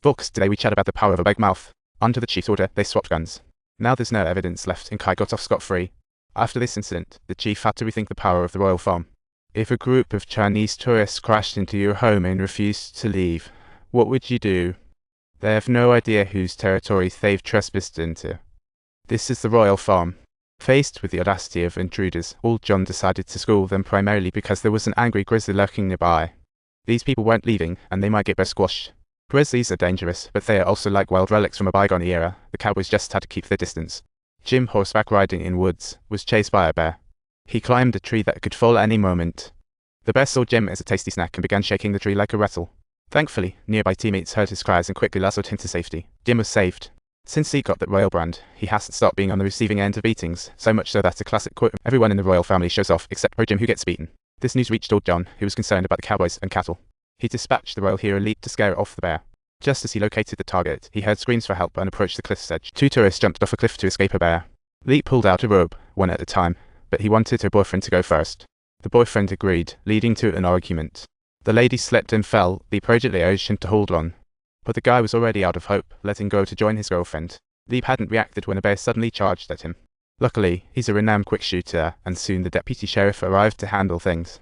Volks, today we chat about the power of a big mouth. Under the chief's order, they swapped guns. Now there's no evidence left and Kai got off scot-free. After this incident, the chief had to rethink the power of the royal farm. If a group of Chinese tourists crashed into your home and refused to leave, what would you do? They have no idea whose territory they've trespassed into. This is the royal farm. Faced with the audacity of intruders, old John decided to school them primarily because there was an angry grizzly lurking nearby. These people weren't leaving, and they might get bear squashed. Grizzlies are dangerous, but they are also like wild relics from a bygone era. The cowboys just had to keep their distance. Jim, horseback riding in woods, was chased by a bear. He climbed a tree that could fall at any moment. The bear saw Jim as a tasty snack and began shaking the tree like a rattle. Thankfully, nearby teammates heard his cries and quickly lassoed him to safety. Jim was saved. Since he got that royal brand, he hasn't stopped being on the receiving end of beatings, so much so that a classic quote, everyone in the royal family shows off except for Jim who gets beaten. This news reached old John, who was concerned about the cowboys and cattle. He dispatched the royal hero Leap to scare off the bear. Just as he located the target, he heard screams for help and approached the cliff's edge. Two tourists jumped off a cliff to escape a bear. Leap pulled out a rope, one at a time, but he wanted her boyfriend to go first. The boyfriend agreed, leading to an argument. The lady slipped and fell. Leap urgently urged him to hold on. But the guy was already out of hope, letting go to join his girlfriend. Leap hadn't reacted when a bear suddenly charged at him. Luckily, he's a renowned quick shooter, and soon the deputy sheriff arrived to handle things.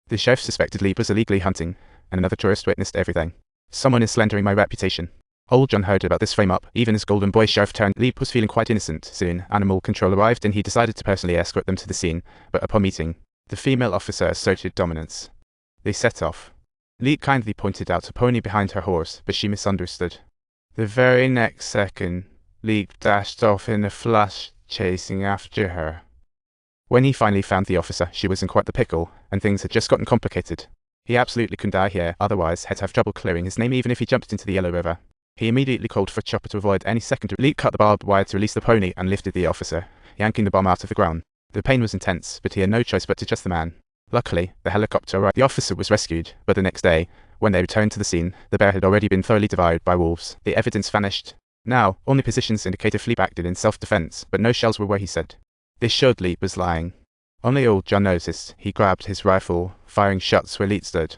The sheriff suspected Leap was illegally hunting, and another tourist witnessed everything. Someone is slandering my reputation. Old John heard about this frame-up. Even as Golden Boy sheriff turned, Leap was feeling quite innocent. Soon, animal control arrived and he decided to personally escort them to the scene, but upon meeting, the female officer asserted dominance. They set off. Leap kindly pointed out a pony behind her horse, but she misunderstood. The very next second, Leap dashed off in a flash, chasing after her. When he finally found the officer, she was in quite the pickle, and things had just gotten complicated. He absolutely couldn't die here, otherwise he'd have trouble clearing his name even if he jumped into the Yellow River. He immediately called for a chopper to avoid any second. Leap cut the barbed wire to release the pony and lifted the officer, yanking the bomb out of the ground. The pain was intense, but he had no choice but to trust the man. Luckily, the helicopter arrived. The officer was rescued, but the next day, when they returned to the scene, the bear had already been thoroughly devoured by wolves. The evidence vanished. Now, only positions indicate if Leap acted in self-defense, but no shells were where he said. This showed Leap was lying. Only old John noticed. He grabbed his rifle, firing shots where Leap stood.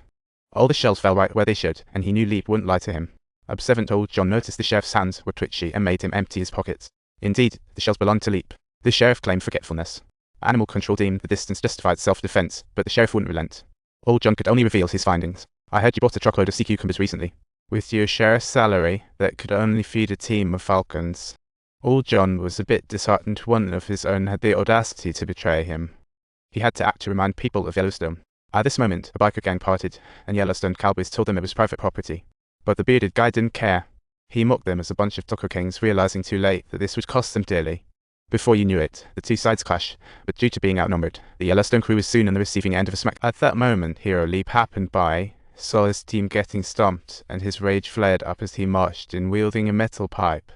All the shells fell right where they should, and he knew Leap wouldn't lie to him. Observant old John noticed the sheriff's hands were twitchy and made him empty his pockets. Indeed, the shells belonged to Leap. The sheriff claimed forgetfulness. Animal control deemed the distance justified self-defense, but the sheriff wouldn't relent. Old John could only reveal his findings. I heard you bought a truckload of sea cucumbers recently. With your sheriff's salary, that could only feed a team of falcons. Old John was a bit disheartened one of his own had the audacity to betray him. He had to act to remind people of Yellowstone. At this moment, a biker gang parted, and Yellowstone cowboys told them it was private property. But the bearded guy didn't care. He mocked them as a bunch of taco kings, realizing too late that this would cost them dearly. Before you knew it, the two sides clashed, but due to being outnumbered, the Yellowstone crew was soon on the receiving end of a smack. At that moment, Hero Leap happened by, saw his team getting stomped, and his rage flared up as he marched in wielding a metal pipe.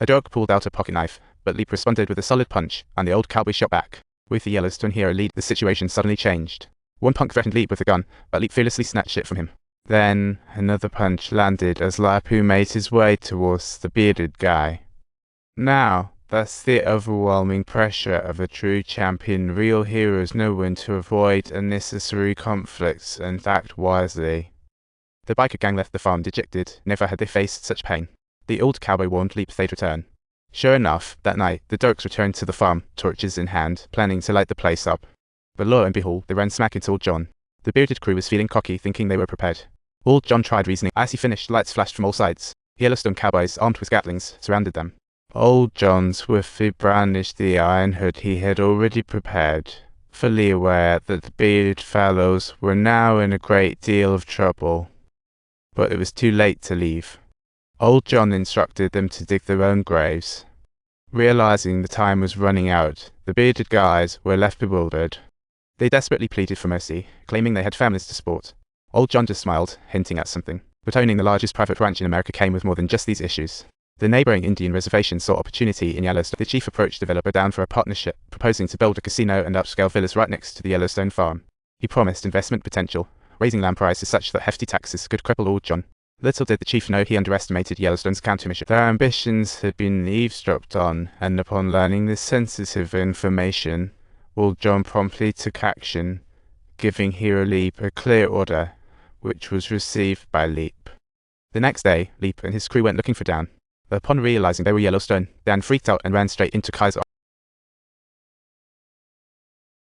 A dog pulled out a pocket knife, but Leap responded with a solid punch, and the old cowboy shot back. With the Yellowstone hero lead, the situation suddenly changed. One punk threatened Leap with a gun, but Leap fearlessly snatched it from him. Then, another punch landed as Lapu made his way towards the bearded guy. Now, that's the overwhelming pressure of a true champion. Real heroes know when to avoid unnecessary conflicts and act wisely. The biker gang left the farm dejected. Never had they faced such pain. The old cowboy warned Leap they'd return. Sure enough, that night, the Dirks returned to the farm, torches in hand, planning to light the place up. But lo and behold, they ran smack into old John. The bearded crew was feeling cocky, thinking they were prepared. Old John tried reasoning. As he finished, lights flashed from all sides. Yellowstone cowboys, armed with gatlings, surrounded them. Old John swiftly brandished the iron hood he had already prepared, fully aware that the bearded fellows were now in a great deal of trouble. But it was too late to leave. Old John instructed them to dig their own graves. Realizing the time was running out, the bearded guys were left bewildered. They desperately pleaded for mercy, claiming they had families to support. Old John just smiled, hinting at something, but owning the largest private ranch in America came with more than just these issues. The neighboring Indian reservation saw opportunity in Yellowstone. The chief approached the developer down for a partnership, proposing to build a casino and upscale villas right next to the Yellowstone farm. He promised investment potential, raising land prices such that hefty taxes could cripple old John. Little did the chief know he underestimated Yellowstone's countermeasure. Their ambitions had been eavesdropped on, and upon learning this sensitive information, old John promptly took action, giving Hero Leap a clear order, which was received by Leap. The next day, Leap and his crew went looking for Dan. Upon realizing they were Yellowstone, Dan freaked out and ran straight into Kai's